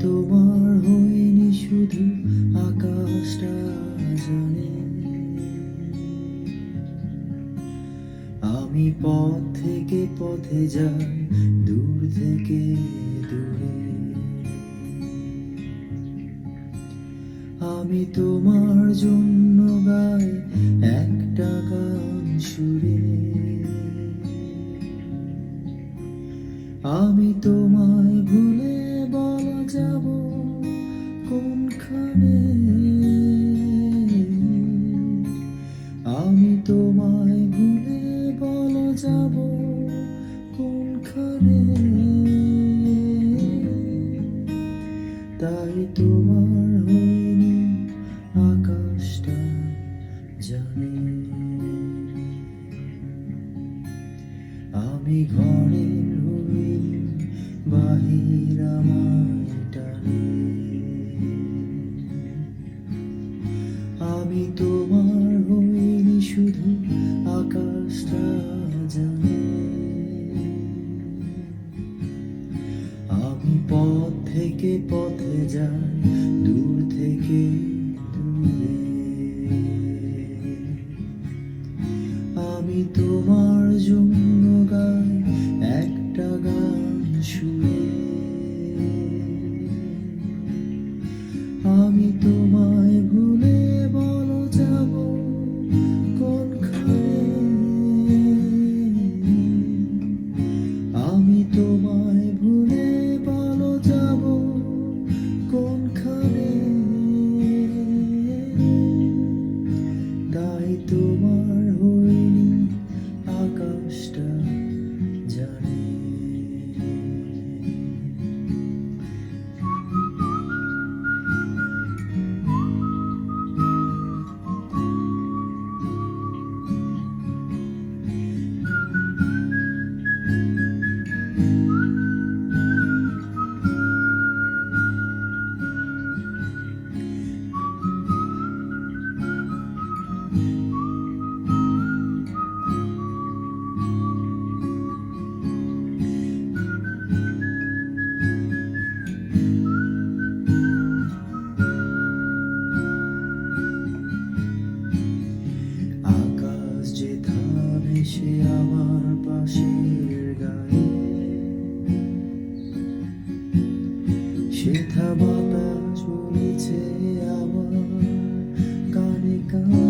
তোমার হইনি শুধু আকাশটা জানে। আমি পথ থেকে পথে যাই, দূর থেকে দূরে। আমি তোমার জন্য গাই একটা গান সুরে। আমি তোমায় ভুলে বলা যাব কোনখানে। আমি তোমায় ভুলে বলা যাব কোনখানে। তাই তোমার হইনি আকাশটা জানে। আমি ঘরের হই, বাহির আমায় টানে। আমি তোমার হইনি শুধু আকাশটা জানে। আমি পথ থেকে পথে যাই, দূর থেকে দূরে। আমি তোমার জন্য গাই একটা গান সুরে। আমি তোমায় ভুলে বলো যাব কোনখানে। আমি তোমায় ভুলে বলো যাব কোনখানে। তাই তোমার হইনি আকাশটা জানে। আকাশ যে থামে সে আমার পাশের গায়ে। সেথা বাতাস বলেছে আমার কানে কানে।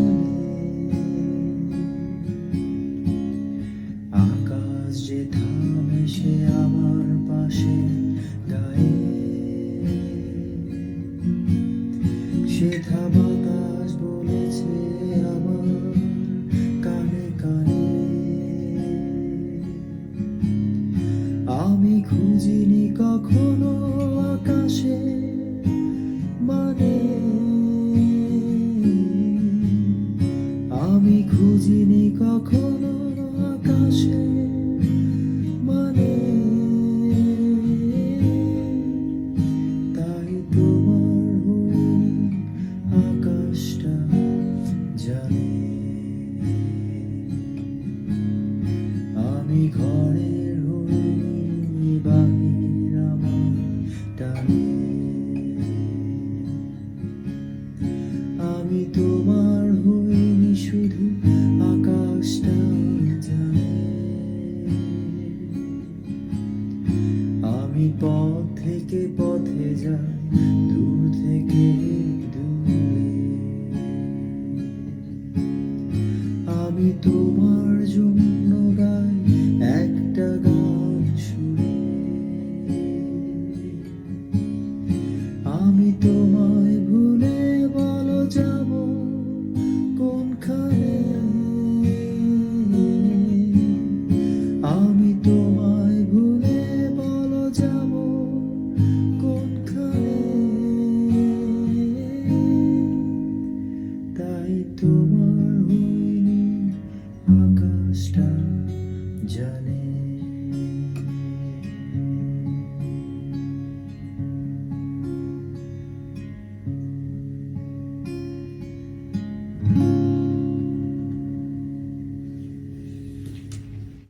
আকাশ যে থামে সে আমার পাশের গায়ে। সেথা বাতাস বলেছে আমার কানে কানে। আমি খুঁজিনি কখনো আকাশে মানে। আমি খুঁজিনি কখনো আকাশে মানে। তাই তোমার হইনি আকাশটা জানে। আমি ঘরের হইনি, বাহির আমায় টানে। আমি তোমার হইনি শুধু আকাশটা জানে। আমি পথ থেকে